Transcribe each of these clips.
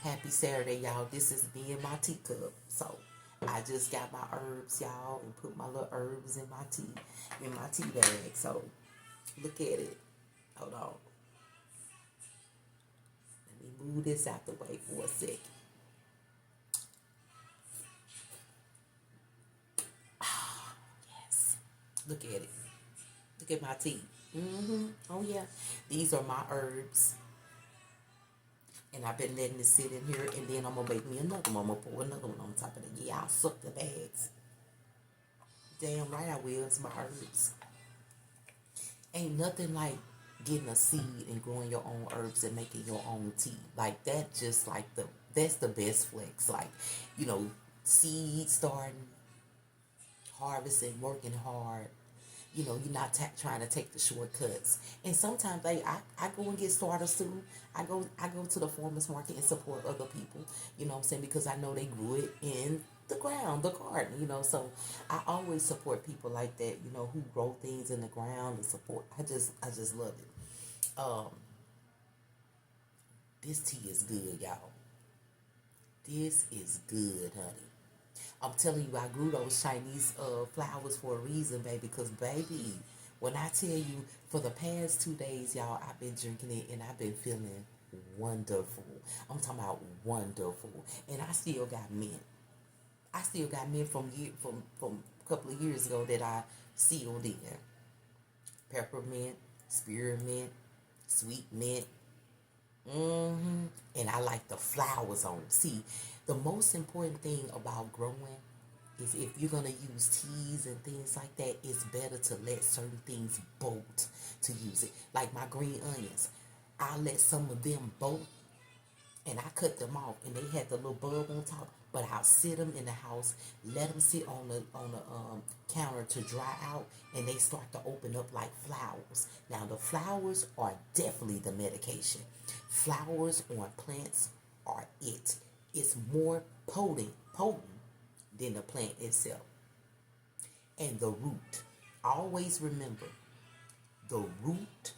Happy Saturday, y'all. This is me and my teacup. So I just got my herbs, y'all, and put my little herbs in my tea bag. So look at it. Hold on. Let me move this out the way for a second. Ah, yes. Look at it. Look at my tea. Oh yeah. These are my herbs. And I've been letting it sit in here, and then I'm gonna make me another one. I'm gonna pour another one on top of it. Yeah, I'll suck the bags. Damn right I will. It's my herbs. Ain't nothing like getting a seed and growing your own herbs and making your own tea. Like that, just like that's the best flex. Like, seed starting, harvesting, working hard. You're not trying to take the shortcuts. And sometimes I go and get starters too. I go to the farmers market and support other people. You know what I'm saying? Because I know they grew it in the ground, the garden. So I always support people like that. Who grow things in the ground and support. I just love it. This tea is good, y'all. This is good, honey. I'm telling you, I grew those Chinese flowers for a reason, baby. Because, baby, when I tell you, for the past 2 days, y'all, I've been drinking it and I've been feeling wonderful. I'm talking about wonderful. And I still got mint. I still got mint from a couple of years ago that I sealed in. Peppermint, spearmint, sweet mint. And I like the flowers on it. See, the most important thing about growing is if you're going to use teas and things like that, it's better to let certain things bolt to use it. Like my green onions. I let some of them bolt and I cut them off and they had the little bulb on top. But I'll sit them in the house, let them sit on the counter to dry out, and they start to open up like flowers. Now the flowers are definitely the medication. Flowers on plants are it. It's more potent than the plant itself. And the root. Always remember, the root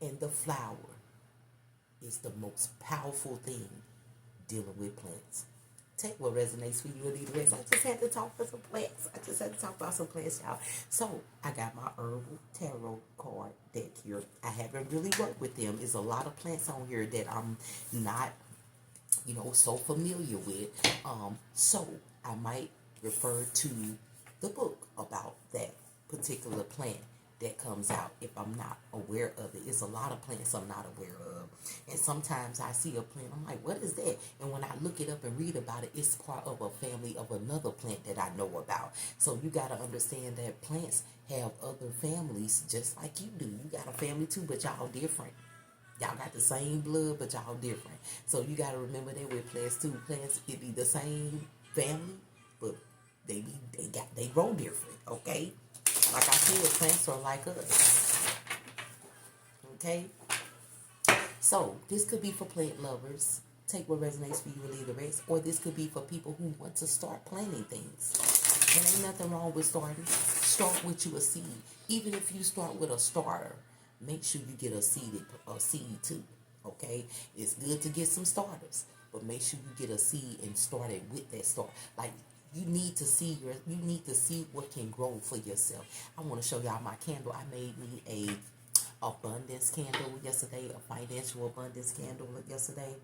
and the flower is the most powerful thing dealing with plants. Take what resonates for you and leave the rest. I just had to talk for some plants. I just had to talk about some plants, y'all. So I got my herbal tarot card deck here. I haven't really worked with them. There's a lot of plants on here that I'm not, so familiar with. So I might refer to the book about that particular plant that comes out if I'm not aware of it. It's a lot of plants I'm not aware of. And sometimes I see a plant, I'm like, what is that? And when I look it up and read about it, it's part of a family of another plant that I know about. So you got to understand that plants have other families just like you do. You got a family too, but y'all different. Y'all got the same blood, but y'all different. So you got to remember that with plants too. Plants can be the same family, but they grow different, okay? Like I said, plants are like us. Okay? So, this could be for plant lovers. Take what resonates for you and leave the rest. Or this could be for people who want to start planting things. And ain't nothing wrong with starting. Start with you a seed. Even if you start with a starter, make sure you get a seed too. Okay? It's good to get some starters. But make sure you get a seed and start it with that start. Like, you need to see what can grow for yourself. I want to show y'all my candle. I made me a abundance candle yesterday, a financial abundance candle yesterday.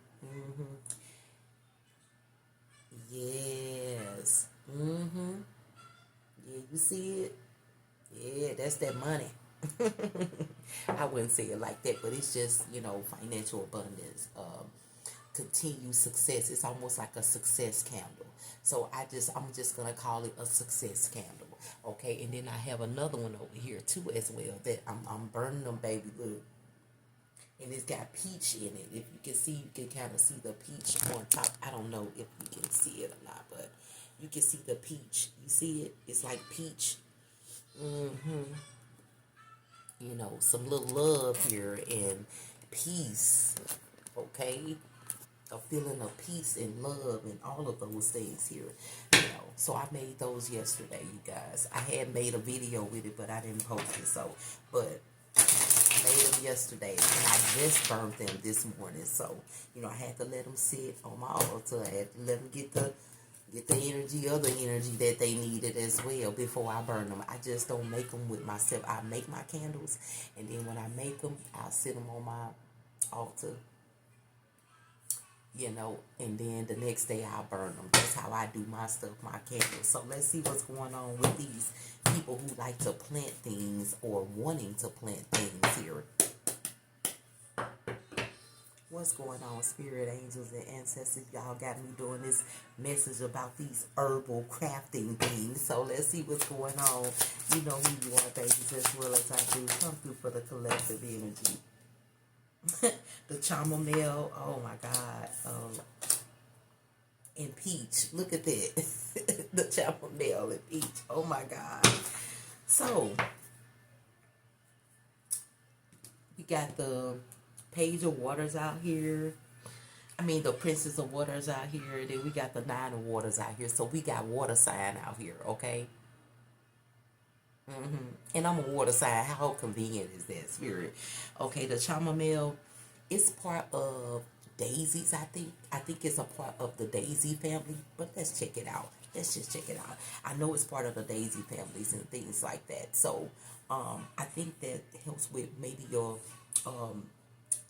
Yes. Yeah, you see it? Yeah, that's that money. I wouldn't say it like that, but it's just, financial abundance. Continued success. It's almost like a success candle. So I'm just gonna call it a success candle. Okay, and then I have another one over here too as well that I'm burning them, baby. Look. And it's got peach in it. If you can see, you can kind of see the peach on top. I don't know if you can see it or not, but you can see the peach. You see it? It's like peach. Some little love here and peace. Okay? A feeling of peace and love and all of those things here. So I made those yesterday, you guys. I had made a video with it, but I didn't post it. So, but made them yesterday, and I just burnt them this morning. So, I had to let them sit on my altar. I had to let them get the energy, other energy that they needed as well before I burn them. I just don't make them with myself. I make my candles, and then when I make them, I'll sit them on my altar, and then the next day I'll burn them. That's how I do my stuff, my candles. So let's see what's going on with these people who like to plant things or wanting to plant things here. What's going on, spirit angels and ancestors? Y'all got me doing this message about these herbal crafting things. So let's see what's going on. You know who you are, babies, as well as I do. Come through for the collective energy. The chamomile, oh my God. And peach, look at that. The chamomile and peach, oh my God. So, we got the Page of Waters out here. The Princess of Waters out here. Then we got the Nine of Waters out here. So we got water sign out here, okay? And I'm a water sign. How convenient is that, spirit? Okay, the chamomile is part of daisies, I think. I think it's a part of the daisy family. But let's check it out. Let's just check it out. I know it's part of the daisy families and things like that. So, I think that helps with maybe your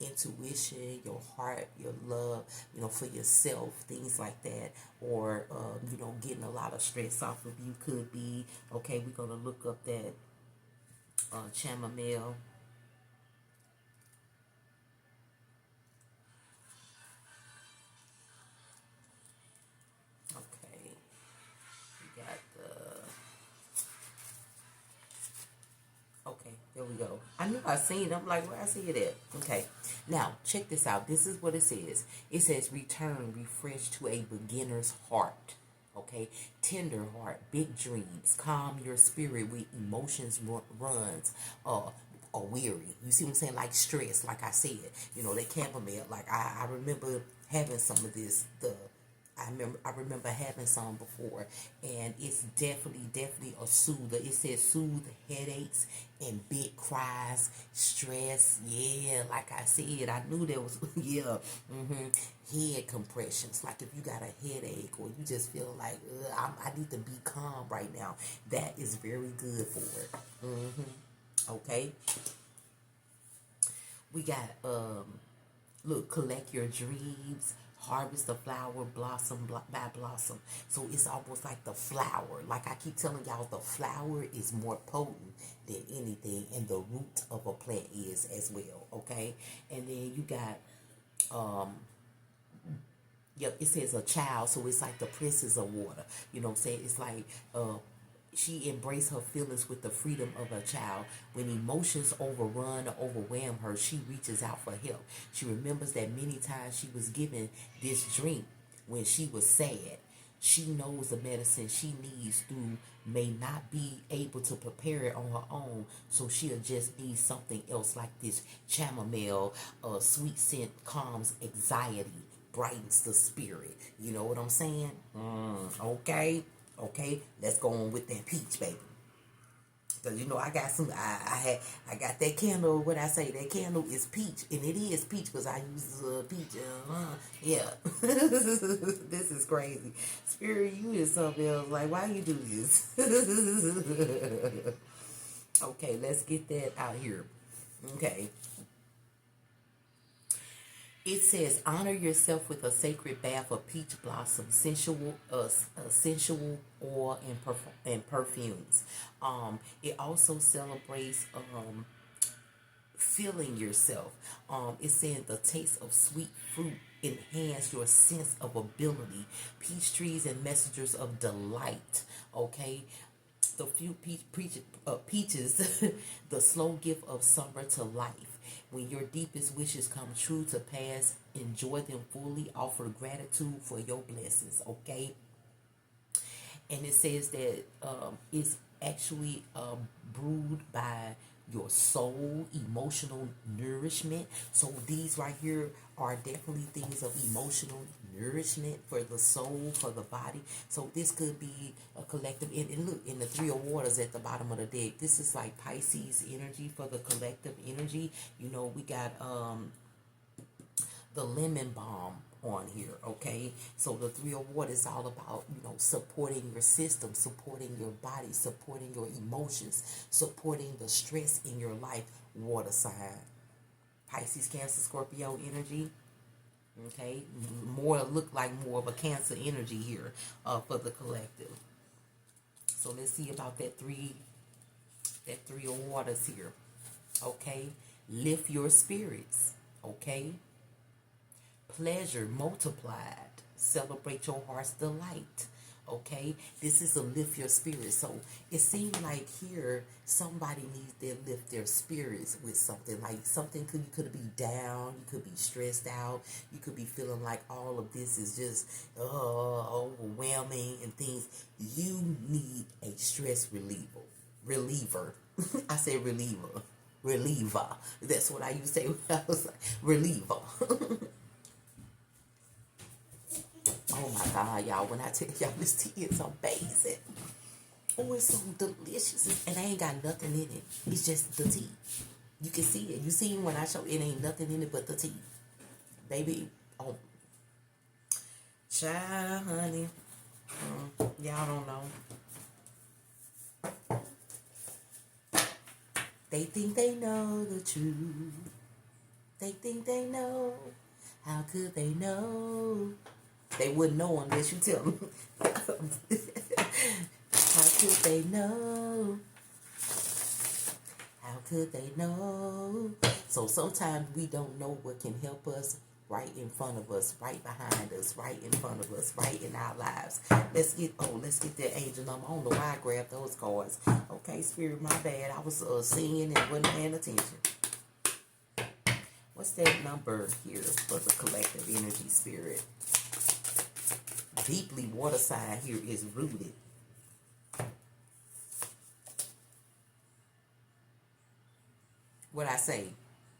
intuition, your heart, your love, for yourself, things like that, or getting a lot of stress off of you could be. Okay, we're gonna look up that chamomile. Okay, we got the. Okay, there we go. I knew I seen it. I'm like, where I see it at? Okay. Now, check this out. This is what it says. It says, return, refresh to a beginner's heart. Okay. Tender heart, big dreams, calm your spirit with emotions runs, or weary. You see what I'm saying? Like stress, like I said. That chamomile. Like I remember having some of this, I remember having some before, and it's definitely a soother. It says soothe headaches and big cries, stress. Yeah, like I said, I knew there was yeah. Head compressions. Like if you got a headache or you just feel like I need to be calm right now, that is very good for it. Okay. We got look, collect your dreams. Harvest the flower, blossom by blossom. So it's almost like the flower. Like I keep telling y'all, the flower is more potent than anything, and the root of a plant is as well. Okay, and then you got yep, it says a child, so it's like the princess of water. You know what I'm saying? It's like she embraced her feelings with the freedom of a child. When emotions overrun or overwhelm her, she reaches out for help. She remembers that many times she was given this drink when she was sad. She knows the medicine she needs through may not be able to prepare it on her own, so she'll just need something else like this chamomile. Sweet scent calms anxiety, brightens the spirit. You know what I'm saying? Okay. Okay, let's go on with that peach, baby. Cause I got some. I got that candle. What I say? That candle is peach, and it is peach because I use peach. Yeah. This is crazy. Spirit, you is something else. Like, why you do this? Okay, let's get that out here. Okay. It says, honor yourself with a sacred bath of peach blossom, sensual oil, and perfumes. It also celebrates feeling yourself. It says the taste of sweet fruit enhance your sense of ability. Peach trees and messengers of delight. Okay. The few peaches, the slow gift of summer to life. When your deepest wishes come true to pass, enjoy them fully. Offer gratitude for your blessings, okay? And it says that it's actually brewed by your soul, emotional nourishment. So these right here are definitely things of emotional nourishment for the soul, for the body. So this could be a collective, and look, in the Three of Waters at the bottom of the deck, this is like Pisces energy for the collective energy. You know, we got the lemon balm on here, okay? So the Three of Water is all about, you know, supporting your system, supporting your body, supporting your emotions, supporting the stress in your life. Water sign. Pisces, Cancer, Scorpio energy. Okay, more look like more of a Cancer energy here for the collective. So let's see about that three of waters here. Okay, lift your spirits. Okay, pleasure multiplied. Celebrate your heart's delight. Okay, this is a lift your spirit. So it seems like here somebody needs to lift their spirits with something. Like something you could be down, you could be stressed out, you could be feeling like all of this is just overwhelming and things. You need a stress reliever. I say reliever. That's what I used to say when I was like reliever. Oh my God, y'all, when I tell y'all this tea is amazing. Oh, it's so delicious. And I ain't got nothing in it. It's just the tea. You can see it. You see when I show it ain't nothing in it but the tea. Baby, oh. Child, honey. Y'all don't know. They think they know the truth. They think they know. How could they know? They wouldn't know unless you tell them. How could they know? How could they know? So sometimes we don't know what can help us right in front of us, right behind us, right in front of us, right in our lives. Let's get that angel number. I don't know why I grabbed those cards. Okay, Spirit, my bad. I was singing and wasn't paying attention. What's that number here for the collective energy, Spirit? Deeply water sign here is rooted. What I say?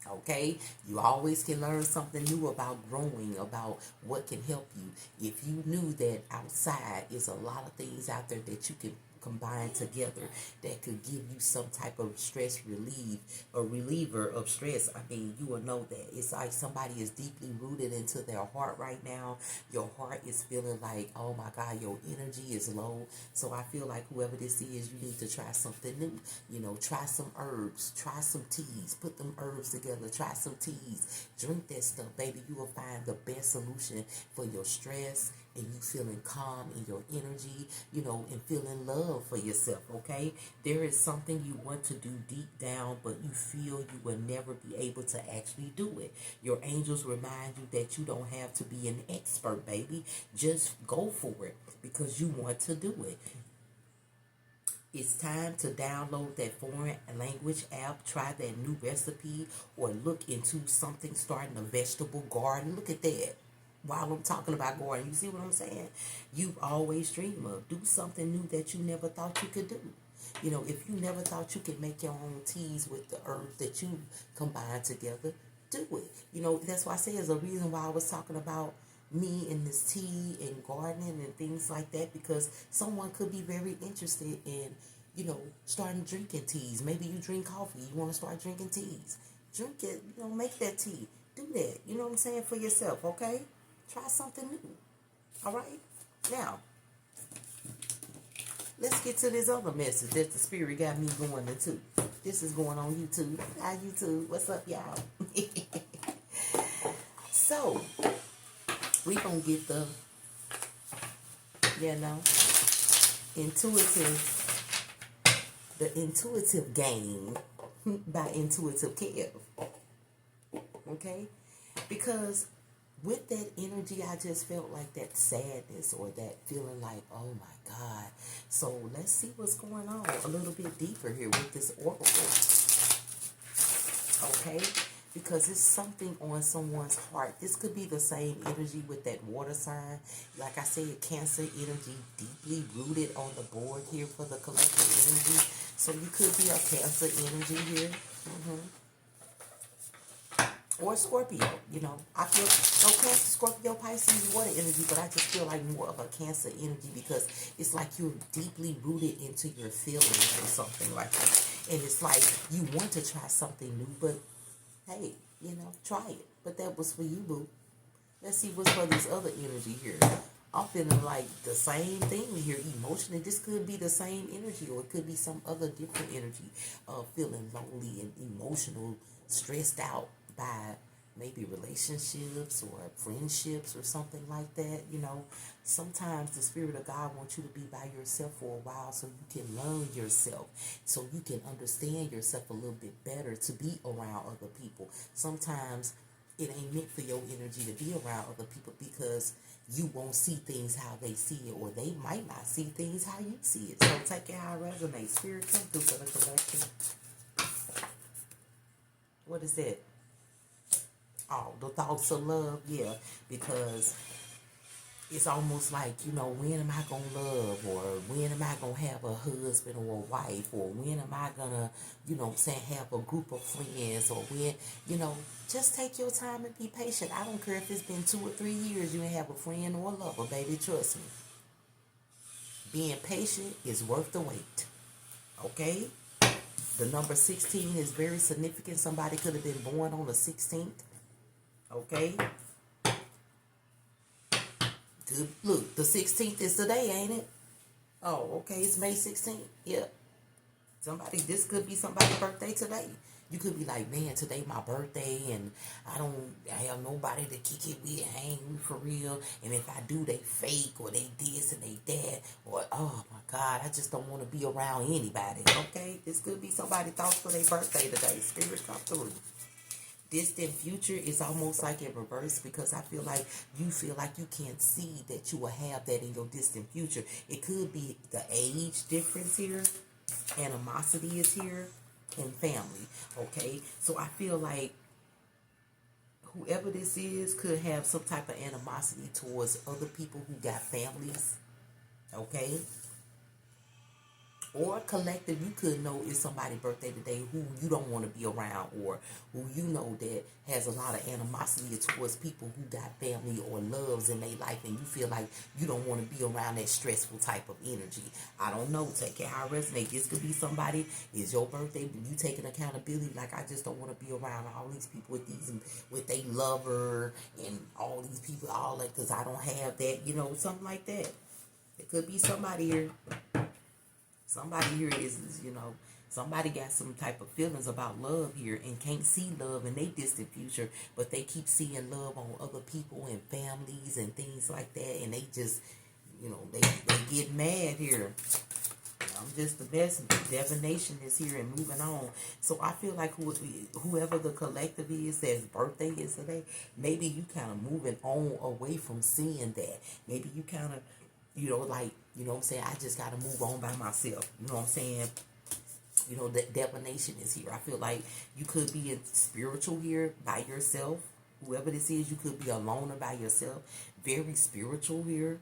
Okay, you always can learn something new about growing, about what can help you. If you knew that outside is a lot of things out there that you can combine together that could give you some type of stress relief, a reliever of stress, I mean, you will know that. It's like somebody is deeply rooted into their heart right now. Your heart is feeling like, oh my God, your energy is low. So I feel like whoever this is, you need to try something new. You know, try some herbs, try some teas, put them herbs together, try some teas, drink that stuff, baby. You will find the best solution for your stress, and you feeling calm in your energy, you know, and feeling love for yourself, okay? There is something you want to do deep down, but you feel you will never be able to actually do it. Your angels remind you that you don't have to be an expert, baby. Just go for it because you want to do it. It's time to download that foreign language app, try that new recipe, or look into something, starting a vegetable garden. Look at that. While I'm talking about garden, you see what I'm saying? You've always dreamed of. Do something new that you never thought you could do. You know, if you never thought you could make your own teas with the herbs that you combine together, do it. You know, that's why I say there's a reason why I was talking about me and this tea and gardening and things like that, because someone could be very interested in, you know, starting drinking teas. Maybe you drink coffee, you want to start drinking teas. Drink it, you know, make that tea. Do that, you know what I'm saying, for yourself, okay? Try something new. All right? Now, let's get to this other message that the Spirit got me going into. This is going on YouTube. Hi, YouTube. What's up, y'all? So, we going to get the, you know, the intuitive game by Intuitive Kev. Okay? Because with that energy, I just felt like that sadness or that feeling like, oh my God. So let's see what's going on a little bit deeper here with this oracle. Okay, because it's something on someone's heart. This could be the same energy with that water sign. Like I said, Cancer energy deeply rooted on the board here for the collective energy. So you could be a Cancer energy here. Or Scorpio, you know. I feel no Cancer, Scorpio, Pisces, water energy, but I just feel like more of a Cancer energy because it's like you're deeply rooted into your feelings or something like that. And it's like you want to try something new, but hey, you know, try it. But that was for you, boo. Let's see what's for this other energy here. I'm feeling like the same thing here emotionally. This could be the same energy, or it could be some other different energy of feeling lonely and emotional, stressed out by maybe relationships or friendships or something like that. You know, sometimes the Spirit of God wants you to be by yourself for a while so you can learn yourself, so you can understand yourself a little bit better to be around other people. Sometimes it ain't meant for your energy to be around other people because you won't see things how they see it, or they might not see things how you see it. So take it how it resonates. Spirit, come through for the collection. What is that? Oh, the thoughts of love, yeah, because it's almost like, you know, when am I going to love, or when am I going to have a husband or a wife, or when am I going to, you know, say have a group of friends, or when, you know, just take your time and be patient. I don't care if it's been 2 or 3 years you ain't have a friend or a lover, baby, trust me. Being patient is worth the wait, okay? The number 16 is very significant. Somebody could have been born on the 16th, okay? Good. Look, the 16th is today, ain't it? Oh, okay, it's May 16th. Yep. This could be somebody's birthday today. You could be like, man, today my birthday, and I have nobody to kick it with, hang with for real. And if I do, they fake, or they this and they that, or oh my God, I just don't want to be around anybody. Okay, this could be somebody's thoughts for their birthday today. Spirit, come through. Distant future is almost like in reverse, because I feel like you can't see that you will have that in your distant future. It could be the age difference here, animosity is here, and family. Okay, so I feel like whoever this is could have some type of animosity towards other people who got families. Okay, or collective, you could know it's somebody's birthday today who you don't want to be around, or who you know that has a lot of animosity towards people who got family or loves in their life, and you feel like you don't want to be around that stressful type of energy. I don't know, take it how it resonates. This could be somebody, it's your birthday, but you taking accountability, like I just don't want to be around all these people with their lover and all these people, all that, because I don't have that, you know, something like that. It could be somebody here. Somebody here is, you know, somebody got some type of feelings about love here and can't see love in their distant future, but they keep seeing love on other people and families and things like that, and they just, you know, they get mad here. I'm just the best. Divination is here and moving on. So I feel like whoever the collective is that's birthday is today, maybe you kind of moving on away from seeing that. Maybe you kind of, you know, like, you know what I'm saying, I just got to move on by myself. You know what I'm saying? You know, that divination is here. I feel like you could be in spiritual here by yourself. Whoever this is, you could be alone or by yourself. Very spiritual here.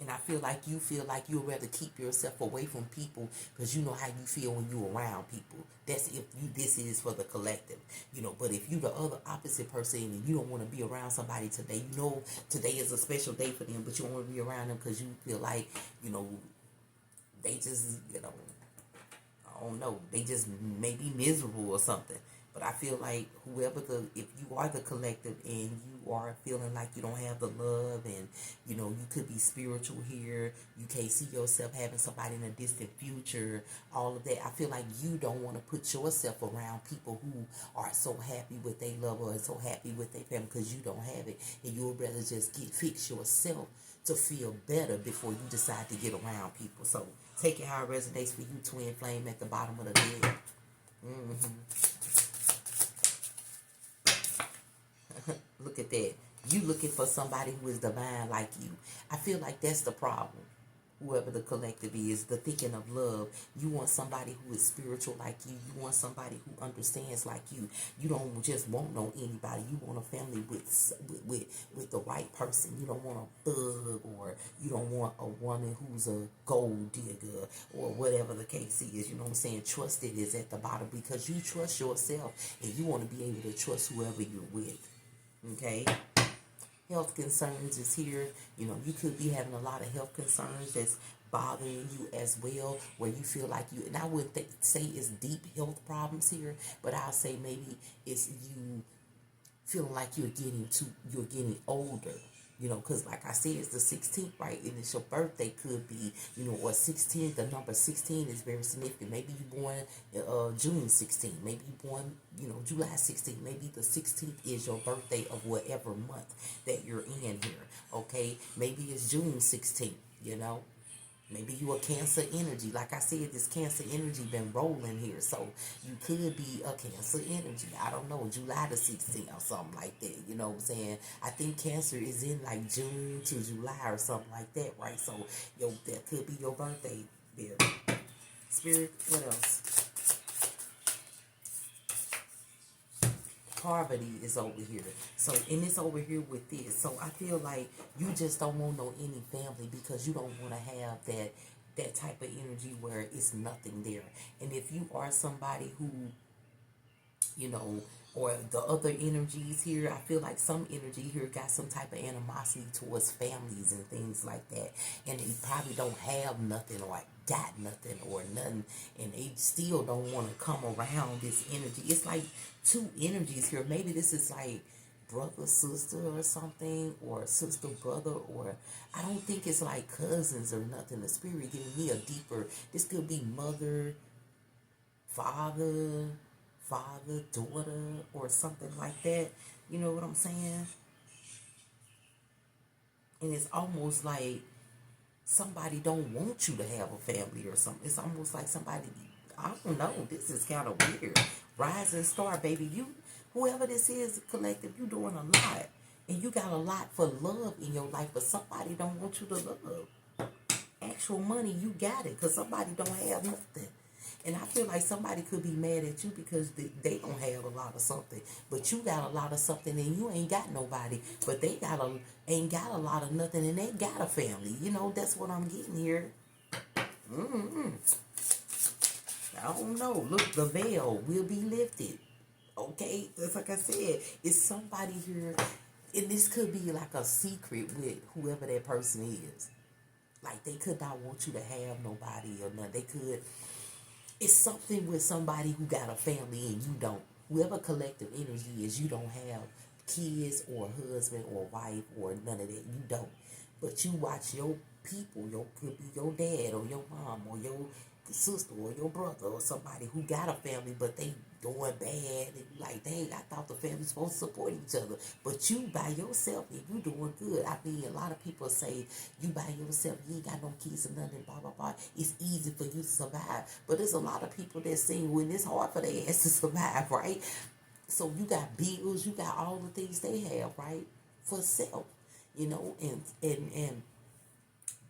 And I feel like you'd rather keep yourself away from people because you know how you feel when you're around people. That's if this is for the collective, you know. But if you the other opposite person and you don't want to be around somebody today, you know today is a special day for them, but you don't want to be around them because you feel like, you know, they just, you know, I don't know, they just may be miserable or something. But I feel like if you are the collective and you are feeling like you don't have the love, and, you know, you could be spiritual here, you can't see yourself having somebody in a distant future, all of that. I feel like you don't want to put yourself around people who are so happy with their lover and so happy with their family because you don't have it. And you would rather just fix yourself to feel better before you decide to get around people. So take it how it resonates for you, twin flame at the bottom of the bed. Look at that. You looking for somebody who is divine like you. I feel like that's the problem. whoever the collective is, the thinking of love. You want somebody who is spiritual like you. You want somebody who understands like you. You don't just want no anybody. You want a family with the right person. You don't want a thug, or you don't want a woman who's a gold digger, or whatever the case is. You know what I'm saying? Trusted is at the bottom, because you trust yourself and you want to be able to trust whoever you're with. Okay? Health concerns is here. You know, you could be having a lot of health concerns that's bothering you as well, where you feel like you, and I wouldn't say it's deep health problems here, but I'll say maybe it's you feeling like you're getting older. You know, because like I said, it's the 16th, right? And it's your birthday, could be, you know, or 16, the number 16 is very significant. Maybe you born June 16th. Maybe you born, you know, July 16th. Maybe the 16th is your birthday of whatever month that you're in here, okay? Maybe it's June 16th, you know? Maybe you a Cancer energy. Like I said, this Cancer energy been rolling here. So you could be a Cancer energy. I don't know, July the 16th or something like that. You know what I'm saying? I think Cancer is in like June to July or something like that, right? So that could be your birthday there. Spirit, what else? Poverty is over here. So, and it's over here with this. So I feel like you just don't want no any family, because you don't want to have that type of energy where it's nothing there. And if you are somebody who, you know, or the other energies here, I feel like some energy here got some type of animosity towards families and things like that, and they probably don't have nothing, or got nothing or nothing, and they still don't want to come around this energy. It's like two energies here. Maybe this is like brother sister or something, or sister brother, or I don't think it's like cousins or nothing. The spirit giving me a deeper, this could be mother, father, daughter, or something like that. You know what I'm saying? And it's almost like somebody don't want you to have a family or something. It's almost like somebody, I don't know, this is kind of weird. Rising star, baby, you, whoever this is, collective, you doing a lot. And you got a lot for love in your life, but somebody don't want you to love. Actual money, you got it, because somebody don't have nothing. And I feel like somebody could be mad at you because they don't have a lot of something, but you got a lot of something and you ain't got nobody. But they ain't got a lot of nothing and they got a family. You know, that's what I'm getting here. I don't know. Look, the veil will be lifted. Okay, that's like I said. It's somebody here, and this could be like a secret with whoever that person is. Like they could not want you to have nobody or nothing. They could. It's something with somebody who got a family and you don't. Whoever collective energy is, you don't have kids or husband or wife or none of that. You don't. But you watch your people, could be your dad or your mom or your sister or your brother or somebody who got a family, but they doing bad, and you like, dang, I thought the family's supposed to support each other, but you by yourself and you doing good. I mean, a lot of people say you by yourself, you ain't got no kids or nothing, blah blah blah, it's easy for you to survive. But there's a lot of people that sing when it's hard for their ass to survive, right? So you got bills, you got all the things they have, right, for self, you know, and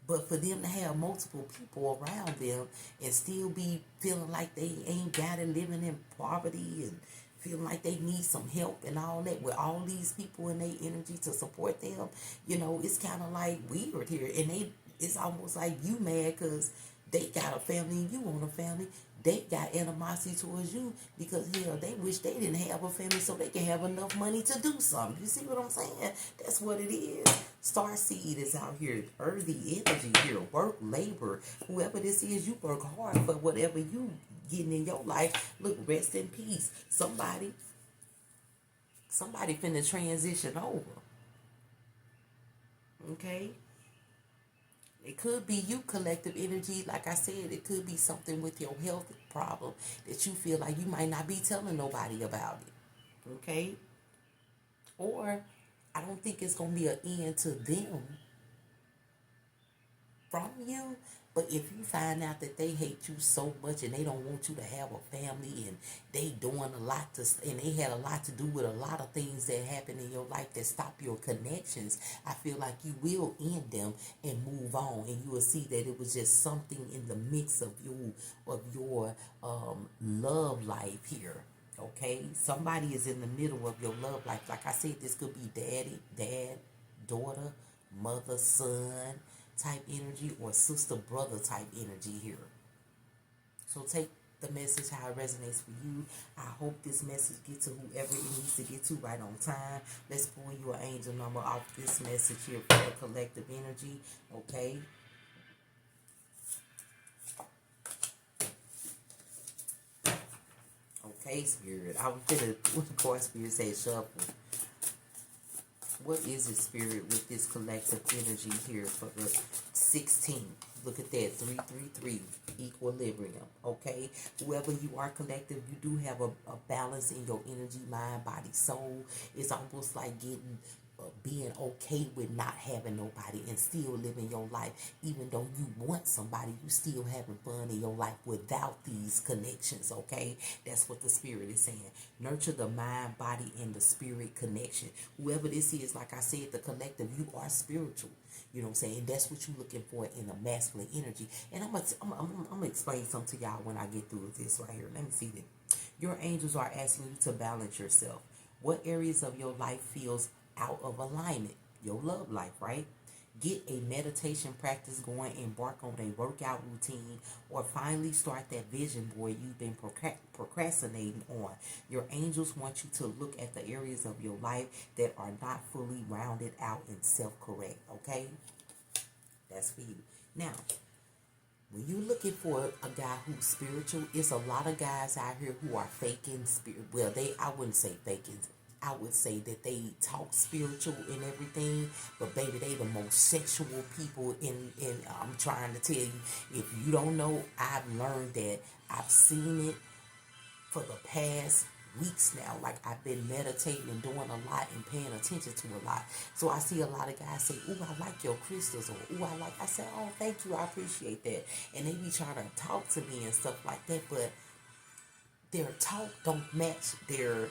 but for them to have multiple people around them and still be feeling like they ain't got it, living in poverty and feeling like they need some help and all that, with all these people in their energy to support them, you know, it's kind of like weird here. And it's almost like you mad because they got a family and you want a family. They got animosity towards you because, hell, they wish they didn't have a family so they can have enough money to do something. You see what I'm saying? That's what it is. Star seed is out here. Earthy energy here. Work, labor. Whoever this is, you work hard for whatever you getting in your life. Look, rest in peace. Somebody finna transition over. Okay? It could be you, collective energy. Like I said, it could be something with your health problem that you feel like you might not be telling nobody about it. Okay? Or I don't think it's going to be an end to them from you. But if you find out that they hate you so much and they don't want you to have a family, and they doing a lot to, and they had a lot to do with a lot of things that happen in your life that stop your connections, I feel like you will end them and move on, and you will see that it was just something in the mix of your love life here. Okay, somebody is in the middle of your love life. Like I said, this could be dad, daughter, mother, son type energy, or sister, brother type energy here. So take the message how it resonates for you. I hope this message gets to whoever it needs to get to right on time. Let's pull you an angel number off this message here for the collective energy. Okay. Okay, Spirit. I was gonna, what the card Spirit says, shuffle. What is it, Spirit, with this collective energy here for the 16th? Look at that, 333, equilibrium, okay? Whoever you are collective, you do have a balance in your energy, mind, body, soul. It's almost like being okay with not having nobody and still living your life. Even though you want somebody, you still having fun in your life without these connections, okay? That's what the Spirit is saying. Nurture the mind, body, and the spirit connection. Whoever this is, like I said, the collective, you are spiritual. You know what I'm saying? That's what you're looking for in a masculine energy. And I'm gonna explain something to y'all when I get through with this right here. Let me see that. Your angels are asking you to balance yourself. What areas of your life feels out of alignment? Your love life, right? Get a meditation practice going, embark on a workout routine, or finally start that vision board you've been procrastinating on. Your angels want you to look at the areas of your life that are not fully rounded out and self-correct, okay? That's for you. Now, when you're looking for a guy who's spiritual, it's a lot of guys out here who are faking spirit. Well, I wouldn't say faking. I would say that they talk spiritual and everything, but baby, they the most sexual people in I'm trying to tell you, if you don't know, I've learned that. I've seen it for the past weeks now. Like, I've been meditating and doing a lot and paying attention to a lot. So I see a lot of guys say, "Ooh, I like your crystals," or "Ooh, I said, "Oh, thank you, I appreciate that." And they be trying to talk to me and stuff like that, but their talk don't match their,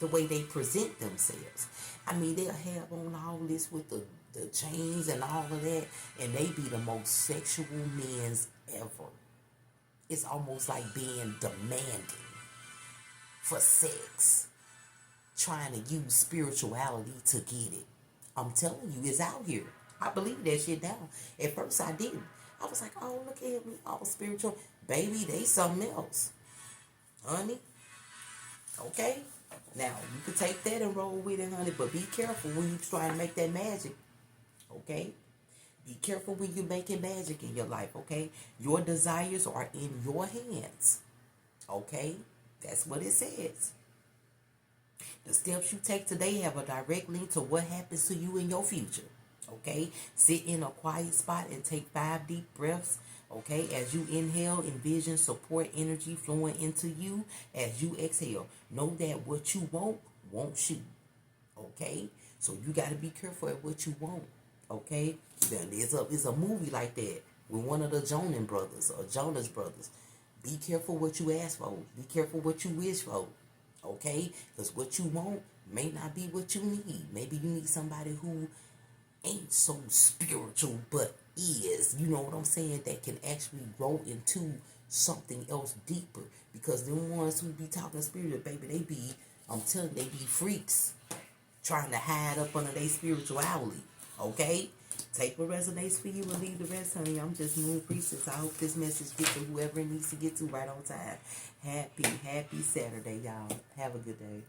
the way they present themselves. I mean, they'll have on all this with the chains and all of that, and they be the most sexual men ever. It's almost like being demanding for sex, trying to use spirituality to get it. I'm telling you, it's out here. I believe that shit now. At first I didn't. I was like, oh, look at me, all spiritual. Baby, they something else. Honey, okay? Now, you can take that and roll with it, honey, but be careful when you try to make that magic, okay? Be careful when you're making magic in your life, okay? Your desires are in your hands, okay? That's what it says. The steps you take today have a direct link to what happens to you in your future, okay? Sit in a quiet spot and take 5 deep breaths. Okay, as you inhale, envision support energy flowing into you. As you exhale, know that what you wants you. Okay, so you got to be careful at what you want. Okay, then there's a movie like that with one of the Jonas brothers. Be careful what you ask for. Be careful what you wish for. Okay, because what you want may not be what you need. Maybe you need somebody who ain't so spiritual, but is, you know what I'm saying, that can actually grow into something else deeper. Because the ones who be talking spiritual, baby, I'm telling you, they be freaks trying to hide up under their spirituality. Okay? Take what resonates for you and leave the rest, honey. I'm just Moon Priestess. I hope this message gets to whoever it needs to get to right on time. Happy Saturday, y'all. Have a good day.